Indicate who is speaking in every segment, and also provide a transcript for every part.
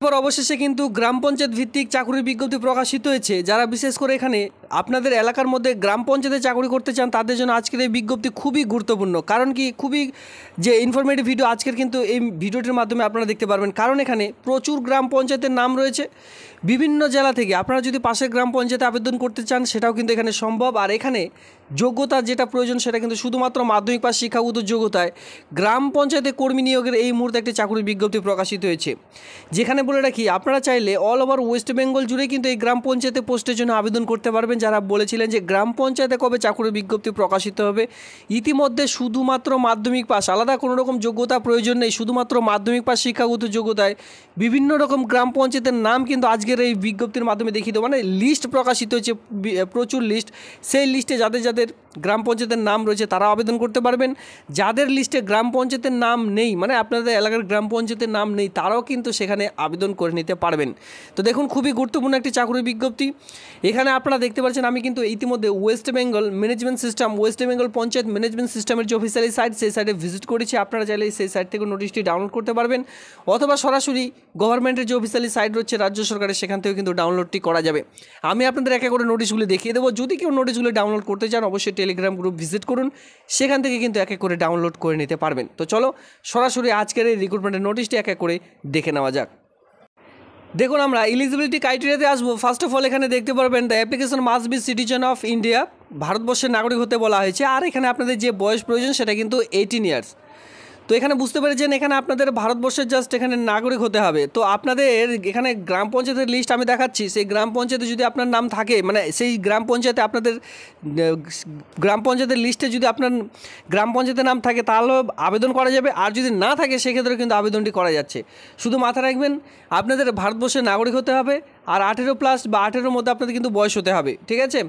Speaker 1: এরপর অবশেষে কিন্তু গ্রাম পঞ্চায়েত ভিত্তিক চাকরির বিজ্ঞপ্তি প্রকাশিত হয়েছে। যারা বিশেষ করে এখানে আপনাদের এলাকার মধ্যে গ্রাম পঞ্চায়েতে চাকরি করতে চান তাদের জন্য আজকের এই বিজ্ঞপ্তি খুবই গুরুত্বপূর্ণ। কারণ কি, খুবই যে ইনফরমেটিভ ভিডিও আজকের কিন্তু এই ভিডিওটির মাধ্যমে আপনারা দেখতে পারবেন। কারণ এখানে প্রচুর গ্রাম পঞ্চায়েতের নাম রয়েছে বিভিন্ন জেলা থেকে। আপনারা যদি পাশের গ্রাম পঞ্চায়েতে আবেদন করতে চান সেটাও কিন্তু এখানে সম্ভব। আর এখানে যোগ্যতা যেটা প্রয়োজন সেটা কিন্তু শুধুমাত্র মাধ্যমিক পাস শিক্ষাগত যোগ্যতায় গ্রাম পঞ্চায়েতে কর্মী নিয়োগের এই মুহূর্তে একটি চাকরির বিজ্ঞপ্তি প্রকাশিত হয়েছে। যেখানে বলে রাখি, আপনারা চাইলে অল ওভার ওয়েস্ট বেঙ্গল জুড়ে কিন্তু এই গ্রাম পঞ্চায়েতে পোস্টের জন্য আবেদন করতে পারবেন। যারা বলেছিলেন যে গ্রাম পঞ্চায়েতে কবে চাকরির বিজ্ঞপ্তি প্রকাশিত হবে, ইতিমধ্যে শুধুমাত্র মাধ্যমিক পাস, আলাদা কোনো রকম যোগ্যতা প্রয়োজন নেই, শুধুমাত্র মাধ্যমিক পাস শিক্ষাগত যোগ্যতায় বিভিন্ন রকম গ্রাম পঞ্চায়েতের নাম কিন্তু আজকের এই বিজ্ঞপ্তির মাধ্যমে দেখিয়ে দেবো। মানে লিস্ট প্রকাশিত হয়েছে, প্রচুর লিস্ট। সেই লিস্টে যাদের যাদের গ্রাম পঞ্চায়েতের নাম রয়েছে তারা আবেদন করতে পারবেন। যাদের লিস্টে গ্রাম পঞ্চায়েতের নাম নেই, মানে আপনাদের এলাকার গ্রাম পঞ্চায়েতের নাম নেই, তারাও কিন্তু সেখানে আবেদন করে নিতে পারবেন। তো দেখুন, খুবই গুরুত্বপূর্ণ একটি চাকরির বিজ্ঞপ্তি। এখানে আপনারা দেখতে পাচ্ছেন আমি কিন্তু ইতিমধ্যে West Bengal management system, West Bengal panchayat management সিস্টেমের যে অফিসিয়ালি সাইট, সেই সাইটে ভিজিট করেছি। আপনারা চাইলে সেই সাইট থেকে নোটিশটি ডাউনলোড করতে পারবেন, অথবা সরাসরি গভর্নমেন্টের যে অফিসিয়ালি সাইট রয়েছে রাজ্য সরকারের, সেখান থেকেও কিন্তু ডাউনলোডটি করা যাবে। আমি আপনাদের একে করে নোটিশগুলি দেখিয়ে দেবো। যদি কেউ নোটিশগুলি ডাউনলোড করতে চান অবশ্যই টেলিগ্রাম গ্রুপ ভিজিট করুন, সেখান থেকে কিন্তু এক এক করে ডাউনলোড করে নিতে পারবেন। তো চলো সরাসরি আজকের এই রিক্রুটমেন্টের নোটিশটি এক এক করে দেখে নেওয়া যাক। দেখুন, আমরা এলিজিবিলিটি ক্রাইটেরিয়াতে আসবো। ফার্স্ট অফ অল এখানে দেখতে পারবেন the application must be citizen of India, ভারতবর্ষের নাগরিক হতে বলা হয়েছে। আর এখানে আপনাদের যে বয়স প্রয়োজন সেটা কিন্তু 18 ইয়ার্স। তো এখানে বুঝতে পেরেছেন এখানে আপনাদের ভারতবর্ষের জাস্ট এখানে নাগরিক হতে হবে। তো আপনাদের এখানে গ্রাম পঞ্চায়েতের লিস্ট আমি দেখাচ্ছি। সেই গ্রাম পঞ্চায়েতে যদি আপনার নাম থাকে, মানে সেই গ্রাম পঞ্চায়েতে আপনাদের গ্রাম পঞ্চায়েতের লিস্টে যদি আপনার গ্রাম পঞ্চায়েতের নাম থাকে তাহলে আবেদন করা যাবে। আর যদি না থাকে সেক্ষেত্রে কিন্তু আবেদনটি করা যাচ্ছে। শুধু মাথায় রাখবেন আপনাদের ভারতবর্ষের নাগরিক হতে হবে, আর 18+ বা 18-এর মধ্যে আপনাদের কিন্তু বয়স হতে হবে, ঠিক আছে।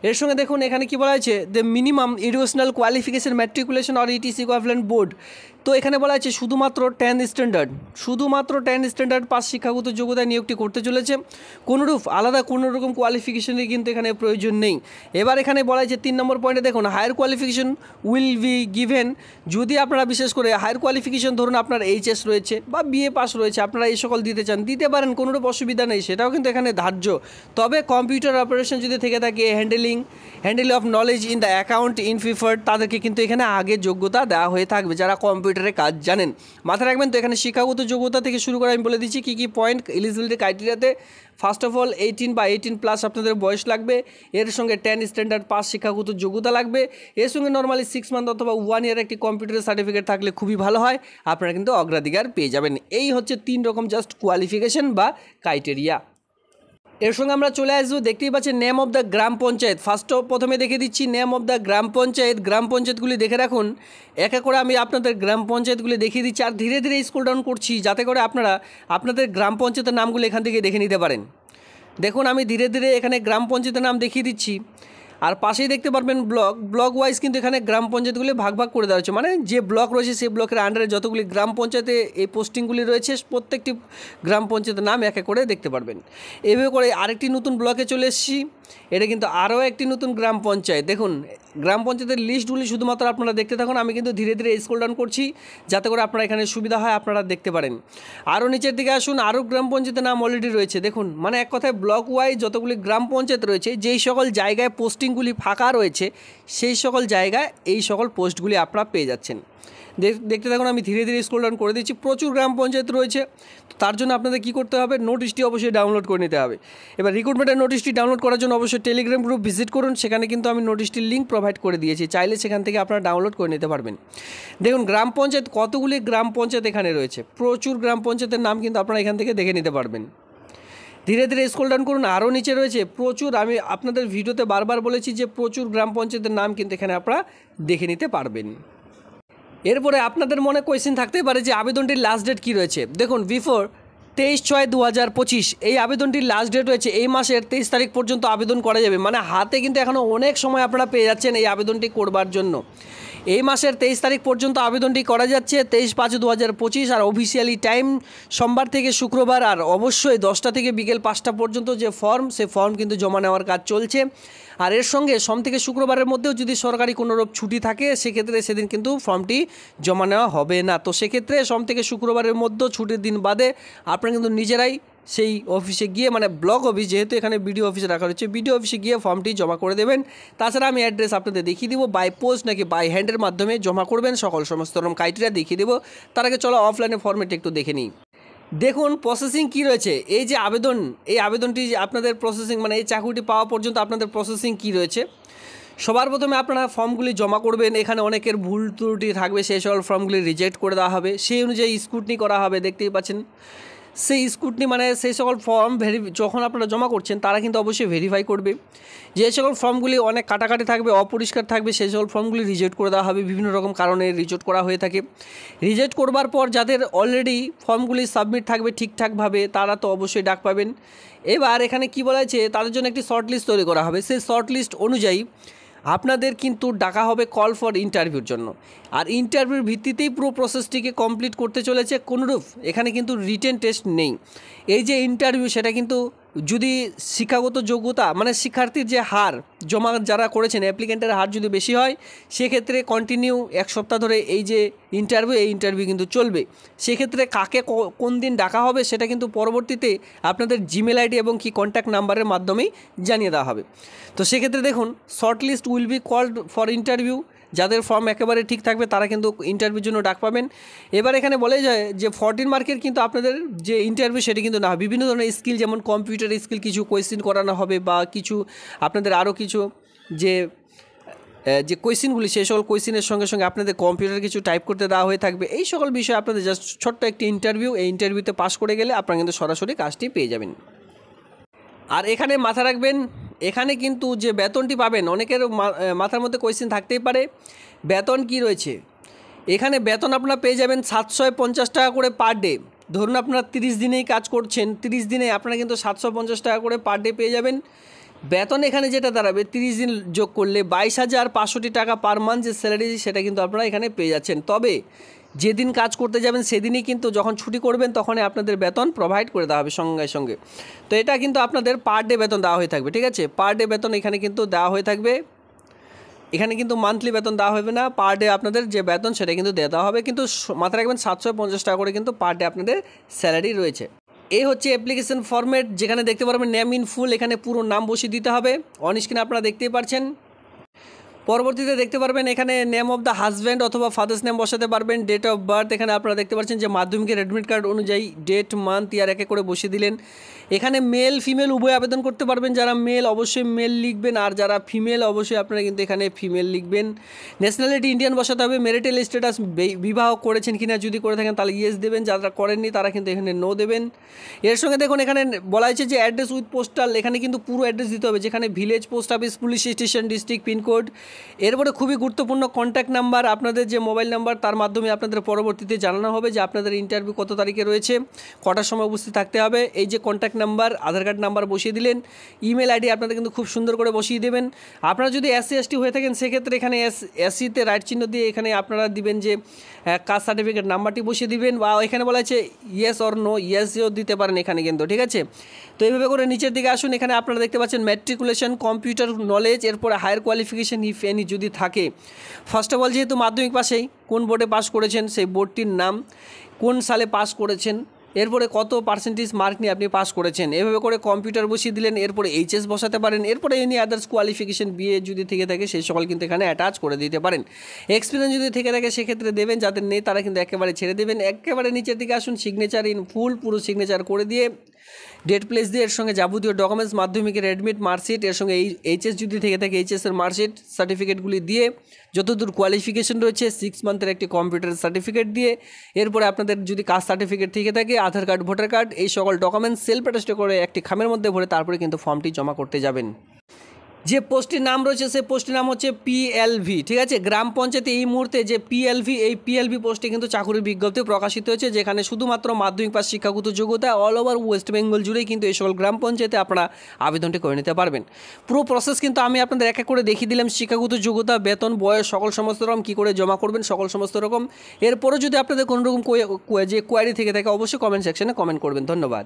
Speaker 1: এর সঙ্গে দেখুন এখানে কী বলা হয়েছে, the minimum educational qualification matriculation or etc equivalent board. তো এখানে বলা হয়েছে শুধুমাত্র 10 স্ট্যান্ডার্ড পাস শিক্ষাগত যোগ্যতায় নিয়োগটি করতে চলেছে। কোনোরূপ আলাদা কোনো রকম কোয়ালিফিকেশনের কিন্তু এখানে প্রয়োজন নেই। এবার এখানে বলা হয়েছে 3 নম্বর পয়েন্টে দেখুন, higher qualification will be given. যদি আপনারা বিশেষ করে হায়ার কোয়ালিফিকেশন, ধরুন আপনার এইচএস রয়েছে বা বিএ পাস রয়েছে, আপনারা এই সকল দিতে চান দিতে পারেন, কোনোরূপ অসুবিধা নেই, সেটাও কিন্তু এখানে ধার্য। তবে কম্পিউটার অপারেশন যদি থেকে থাকে, handling of knowledge in the account in preferred, তাদেরকে কিন্তু এখানে আগে যোগ্যতা দেওয়া হয়ে থাকবে যারা কম্পিউটারে কাজ জানেন। মাথায় রাখবেন। তো এখানে শিক্ষাগত যোগ্যতা থেকে শুরু করে আমি বলে দিচ্ছি কী কী পয়েন্ট এলিজিবিলিটি ক্রাইটেরিয়াতে। ফার্স্ট অফ অল 18 বা 18+ আপনাদের বয়স লাগবে। এর সঙ্গে 10 স্ট্যান্ডার্ড পাস শিক্ষাগত যোগ্যতা লাগবে। এর সঙ্গে নর্মালি 6 মান্থ অথবা 1 ইয়ার একটি কম্পিউটার সার্টিফিকেট থাকলে খুবই ভালো হয়, আপনারা কিন্তু অগ্রাধিকার পেয়ে যাবেন। এই হচ্ছে 3 রকম জাস্ট কোয়ালিফিকেশন বা ক্রাইটেরিয়া। এর সঙ্গে আমরা চলে আসবো, দেখতেই পাচ্ছেন নেম অফ দ্য গ্রাম পঞ্চায়েত। প্রথমে দেখে দিচ্ছি নেম অফ দ্য গ্রাম পঞ্চায়েত। গ্রাম পঞ্চায়েতগুলি দেখে রাখুন, এক এক করে আমি আপনাদের গ্রাম পঞ্চায়েতগুলি দেখিয়ে দিচ্ছি, আর ধীরে ধীরে স্ক্রল ডাউন করছি যাতে করে আপনারা আপনাদের গ্রাম পঞ্চায়েতের নামগুলো এখান থেকে দেখে নিতে পারেন। দেখুন আমি ধীরে ধীরে এখানে গ্রাম পঞ্চায়েতের নাম দেখিয়ে দিচ্ছি, আর পাশেই দেখতে পারবেন ব্লক ওয়াইজ কিন্তু এখানে গ্রাম পঞ্চায়েতগুলি ভাগ করে দেওয়া হচ্ছে। মানে যে ব্লক রয়েছে সেই ব্লকের আন্ডারে যতগুলি গ্রাম পঞ্চায়েতে এই পোস্টিংগুলি রয়েছে প্রত্যেকটি গ্রাম পঞ্চায়েতের নাম এক এক করে দেখতে পারবেন। এভাবে করে আরেকটি নতুন ব্লকে চলে এসেছি, এটা কিন্তু আরও একটি নতুন গ্রাম পঞ্চায়েত। দেখুন গ্রাম পঞ্চায়েতের লিস্টগুলি শুধুমাত্র আপনারা দেখতে থাকুন, আমি কিন্তু ধীরে ধীরে স্ক্রল ডাউন করছি যাতে করে আপনারা এখানে সুবিধা হয়, আপনারা দেখতে পারেন। আরও নিচের দিকে আসুন, আরও গ্রাম পঞ্চায়েতের নাম অলরেডি রয়েছে। দেখুন মানে এক কথায় ব্লক ওয়াইজ যতগুলি গ্রাম পঞ্চায়েত রয়েছে, যেই সকল জায়গায় পোস্টিংগুলি ফাঁকা রয়েছে সেই সকল জায়গায় এই সকল পোস্টগুলি আপনারা পেয়ে যাচ্ছেন। দেখতে থাকুন, আমি ধীরে ধীরে স্ক্রল ডাউন করে দিচ্ছি। প্রচুর গ্রাম পঞ্চায়েত রয়েছে, তো তার জন্য আপনাদের কী করতে হবে, নোটিশটি অবশ্যই ডাউনলোড করে নিতে হবে। এবার রিক্রুটমেন্টের নোটিশটি ডাউনলোড করার জন্য অবশ্যই টেলিগ্রাম গ্রুপ ভিজিট করুন, সেখানে কিন্তু আমি নোটিশটির লিঙ্ক প্রোভাইড করে দিয়েছি, চাইলে সেখান থেকে আপনারা ডাউনলোড করে নিতে পারবেন। দেখুন গ্রাম পঞ্চায়েত, কতগুলি গ্রাম পঞ্চায়েত এখানে রয়েছে, প্রচুর গ্রাম পঞ্চায়েতের নাম কিন্তু আপনারা এখান থেকে দেখে নিতে পারবেন। ধীরে ধীরে স্ক্রল ডাউন করুন, আরও নিচে রয়েছে প্রচুর, আমি আপনাদের ভিডিওতে বারবার বলেছি যে প্রচুর গ্রাম পঞ্চায়েতের নাম কিন্তু এখানে আপনারা দেখে নিতে পারবেন। এরপরে আপনাদের মনে কোয়েশ্চেন থাকতেই পারে যে আবেদনটির লাস্ট ডেট কী রয়েছে। দেখুন বিফোর 23/6/2025 এই আবেদনটির লাস্ট ডেট রয়েছে। এই মাসের 23 তারিখ পর্যন্ত আবেদন করা যাবে, মানে হাতে কিন্তু এখনও অনেক সময় আপনারা পেয়ে যাচ্ছেন এই আবেদনটি করবার জন্য। এই মাসের 23 তারিখ পর্যন্ত আবেদনটি করা যাচ্ছে, 23/5/2025। আর অফিসিয়ালি টাইম সোমবার থেকে শুক্রবার। আর অবশ্যই 10টা থেকে বিকেল 5টা পর্যন্ত যে ফর্ম, সে ফর্ম কিন্তু জমা নেওয়ার কাজ চলছে। আর এর সঙ্গে সোম থেকে শুক্রবারের মধ্যেও যদি সরকারি কোনোরূপ ছুটি থাকে, সেক্ষেত্রে সেদিন কিন্তু ফর্মটি জমা নেওয়া হবে না। তো সেক্ষেত্রে সোম থেকে শুক্রবারের মধ্যে ছুটির দিন বাদে আপনারা কিন্তু নিজেরাই সেই অফিসে গিয়ে, মানে ব্লক অফিস, যেহেতু এখানে বিডিও অফিসে রাখা হচ্ছে, বিডিও অফিসে গিয়ে ফর্মটি জমা করে দেবেন। তাছাড়া আমি অ্যাড্রেস আপনাদের দেখিয়ে দিব, বাই পোস্ট নাকি বাই হ্যান্ডের মাধ্যমে জমা করবেন, সমস্ত রকম ক্রাইটেরিয়া দেখিয়ে দেবো। তার আগে চলো অফলাইনে ফর্মেটটা একটু দেখে নিই। দেখুন প্রসেসিং কি রয়েছে, এই যে আবেদন, এই আবেদনটি যে আপনাদের প্রসেসিং, মানে এই চাকরিটি পাওয়া পর্যন্ত আপনাদের প্রসেসিং কি রয়েছে। সবার প্রথমে আপনারা ফর্মগুলি জমা করবেন। এখানে অনেকের ভুল ত্রুটি থাকবে, সেই সকল ফর্মগুলি রিজেক্ট করে দেওয়া হবে, সেই অনুযায়ী স্ক্রুটনি করা হবে। দেখতেই পাচ্ছেন সেই স্ক্রুটনি, মানে সেই সকল ফর্ম যখন আপনারা জমা করছেন তারা কিন্তু অবশ্যই ভেরিফাই করবে। যে সকল ফর্মগুলি অনেক কাটাকাটি থাকবে, অপরিষ্কার থাকবে, সেই সকল ফর্মগুলি রিজেক্ট করে দেওয়া হবে। বিভিন্ন রকম কারণে রিজেক্ট করা হয়ে থাকে। রিজেক্ট করবার পর যাদের অলরেডি ফর্মগুলি সাবমিট থাকবে ঠিকঠাকভাবে, তারা তো অবশ্যই ডাক পাবেন। এবার এখানে কি বলা হয়েছে, তাদের জন্য একটি শর্ট লিস্ট তৈরি করা হবে। সেই শর্ট লিস্ট অনুযায়ী আপনাদের কিন্তু ডাকা হবে কল ফর ইন্টারভিউর জন্য। আর ইন্টারভিউর ভিত্তিতেই পুরো প্রসেসটিকে কমপ্লিট করতে চলেছে। কোনোরূপ এখানে কিন্তু রিটেন টেস্ট নেই। এই যে ইন্টারভিউ, সেটা কিন্তু যদি শিক্ষাগত যোগ্যতা, মানে শিক্ষার্থীর যে হার জমা যারা করেছেন, অ্যাপ্লিকেন্টের হার যদি বেশি হয়, সেক্ষেত্রে কন্টিনিউ 1 সপ্তাহ ধরে এই যে ইন্টারভিউ, এই ইন্টারভিউ কিন্তু চলবে। সেক্ষেত্রে কাকে কোন দিন ডাকা হবে সেটা কিন্তু পরবর্তীতে আপনাদের জিমেল আইডি এবং কি কন্ট্যাক্ট নাম্বারের মাধ্যমেই জানিয়ে দেওয়া হবে। তো সেক্ষেত্রে দেখুন, short list will be called for interview. যাদের ফর্ম একেবারে ঠিক থাকবে তারা কিন্তু ইন্টারভিউর জন্য ডাক পাবেন। এবার এখানে বলে যায় যে 14 মার্কের কিন্তু আপনাদের যে ইন্টারভিউ, সেটি কিন্তু না, বিভিন্ন ধরনের স্কিল, যেমন কম্পিউটার স্কিল কিছু কোয়েশ্চেন করানো হবে, বা কিছু আপনাদের আরও কিছু যে কোয়েশ্চেনগুলি, সেই সকল কোয়েশ্চেনের সঙ্গে সঙ্গে আপনাদের কম্পিউটার কিছু টাইপ করতে দেওয়া হয়ে থাকবে। এই সকল বিষয়ে আপনাদের জাস্ট ছোট্ট একটি ইন্টারভিউ, এই ইন্টারভিউতে পাস করে গেলে আপনারা কিন্তু সরাসরি কাজটি পেয়ে যাবেন। আর এখানে মাথা রাখবেন, এখানে কিন্তু যে বেতনটি পাবেন, অনেকের মাথার মধ্যে কোয়েশ্চেন থাকতেই পারে, বেতন কি রয়েছে। এখানে বেতন আপনারা পেয়ে যাবেন 750 টাকা করে পার ডে। ধরুন আপনারা 30 দিনেই কাজ করছেন, 30 দিনে আপনারা কিন্তু 750 টাকা করে পার ডে পেয়ে যাবেন। বেতন এখানে যেটা দাঁড়াবে, 30 দিন যোগ করলে 22,500 টাকা পার মান্থ যে স্যালারি, সেটা কিন্তু আপনারা এখানে পেয়ে যাচ্ছেন। তবে যেদিন কাজ করতে যাবেন সেদিনই কিন্তু, যখন ছুটি করবেন তখনই আপনাদের বেতন প্রোভাইড করে দেওয়া হবে সঙ্গে সঙ্গে। তো এটা কিন্তু আপনাদের পার ডে বেতন দেওয়া হয়ে থাকবে, ঠিক আছে। পার ডে বেতন এখানে কিন্তু দেওয়া হয়ে থাকবে। এখানে কিন্তু মান্থলি বেতন দেওয়া হবে না, পার ডে আপনাদের যে বেতন সেটা কিন্তু দেওয়া হবে। কিন্তু মাথায় রাখবেন 750 টাকা করে কিন্তু পার ডে আপনাদের স্যালারি রয়েছে। এই হচ্ছে অ্যাপ্লিকেশন ফরম্যাট, যেখানে দেখতে পারবেন নেম ইন ফুল, এখানে পুরো নাম বসিয়ে দিতে হবে। অন স্ক্রিনে আপনারা দেখতেই পাচ্ছেন। পরবর্তীতে দেখতে পারবেন এখানে নেম অফ দ্য হাজব্যান্ড অথবা ফাদার্স নেম বসাতে পারবেন। ডেট অফ বার্থ এখানে আপনারা দেখতে পাচ্ছেন যে মাধ্যমিকের অ্যাডমিট কার্ড অনুযায়ী ডেট, মান্থ, ইয়ার এক এক করে বসিয়ে দিলেন। এখানে মেল ফিমেল উভয় আবেদন করতে পারবেন। যারা মেল অবশ্যই মেল লিখবেন, আর যারা ফিমেল অবশ্যই আপনারা কিন্তু এখানে ফিমেল লিখবেন। ন্যাশনালিটি ইন্ডিয়ান বসাতে হবে। ম্যারিটাল স্ট্যাটাস, বিবাহ করেছেন কিনা, যদি করে থাকেন তাহলে ইয়েস দেবেন, যারা করেননি তারা কিন্তু এখানে নো দেবেন। এর সঙ্গে দেখুন এখানে বলা হয়েছে যে অ্যাড্রেস উইথ পোস্টাল, এখানে কিন্তু পুরো অ্যাড্রেস দিতে হবে, যেখানে village, post office, police station, district, pincode. এরপরে খুবই গুরুত্বপূর্ণ কন্ট্যাক্ট নাম্বার, আপনাদের যে মোবাইল নাম্বার, তার মাধ্যমে আপনাদের পরবর্তীতে জানানো হবে যে আপনাদের ইন্টারভিউ কত তারিখে রয়েছে, কটার সময় উপস্থিত থাকতে হবে। এই যে কন্ট্যাক্ট নাম্বার, আধার কার্ড নাম্বার বসিয়ে দিলেন। ইমেল আইডি আপনাদের কিন্তু খুব সুন্দর করে বসিয়ে দেবেন। আপনারা যদি SC ST হয়ে থাকেন সেক্ষেত্রে এখানে SC-তে রাইট চিহ্ন দিয়ে এখানে আপনারা দিবেন যে কাস্ট সার্টিফিকেট নাম্বারটি বসিয়ে দিবেন, বা এখানে বলা আছে ইয়েস অর নো, ইয়েসও দিতে পারেন এখানে কিন্তু, ঠিক আছে। তো এইভাবে করে নিচের দিকে আসুন। এখানে আপনারা দেখতে পাচ্ছেন ম্যাট্রিকুলেশন, কম্পিউটার নলেজ, এরপরে হায়ার কোয়ালিফিকেশন ইফ এনি যদি থাকে। ফার্স্ট অফ অল যেহেতু মাধ্যমিক পাশেই, কোন বোর্ডে পাস করেছেন সেই বোর্ডটির নাম, কোন সালে পাস করেছেন, এরপরে কত পার্সেন্টেজ মার্ক নিয়ে আপনি পাস করেছেন, এভাবে করে কম্পিউটার বসিয়ে দিলেন। এরপরে HS বসাতে পারেন। এরপরে এনি আদার্স কোয়ালিফিকেশন, BA যদি থেকে থাকে সেই সকল কিন্তু এখানে অ্যাটাচ করে দিতে পারেন। এক্সপিরিয়েন্স যদি থেকে থাকে সেক্ষেত্রে দেবেন, যাদের নেই তারা কিন্তু একেবারে ছেড়ে দেবেন। একেবারে নিচের দিকে আসুন, সিগনেচার ইন ফুল, পুরো সিগনেচার করে দিয়ে ডেট প্লেস দিয়ে এর সঙ্গে যাবতীয় ডকুমেন্টস, মাধ্যমিকের অ্যাডমিট, মার্কশিট, এর সঙ্গে HS যদি থেকে থাকে HS-এর মার্কশিট, সার্টিফিকেটগুলি দিয়ে, যতদূর কোয়ালিফিকেশন রয়েছে 6 মান্থের একটি কম্পিউটার সার্টিফিকেট দিয়ে, এরপরে আপনাদের যদি কাস্ট সার্টিফিকেট থেকে থাকে, আধার কার্ড, ভোটার কার্ড, এই সকল ডকুমেন্টস সেলফ অ্যাটাস্ট করে একটি খামের মধ্যে ভরে তারপরে কিন্তু ফর্মটি জমা করতে যাবেন। যে পোস্টটির নাম রয়েছে সেই পোস্টটির নাম হচ্ছে পিএলভি, ঠিক আছে। গ্রাম পঞ্চায়েতে এই মুহূর্তে যে পিএলভি, এই পিএলভি পোস্টে কিন্তু চাকুরির বিজ্ঞপ্তি প্রকাশিত হয়েছে, যেখানে শুধুমাত্র মাধ্যমিক পাস শিক্ষাগত যোগ্যতা অল ওভার ওয়েস্ট বেঙ্গল জুড়েই কিন্তু এই সকল গ্রাম পঞ্চায়েতে আপনারা আবেদনটি করে নিতে পারবেন। পুরো প্রসেস কিন্তু আমি আপনাদের এক এক করে দেখিয়ে দিলাম, শিক্ষাগত যোগ্যতা, বেতন, বয়স, সকল সমস্ত রকম কী করে জমা করবেন, সকল সমস্ত রকম। এরপরও যদি আপনাদের কোনো রকম যে কোয়ারি থেকে থাকে অবশ্যই কমেন্ট সেকশনে কমেন্ট করবেন। ধন্যবাদ।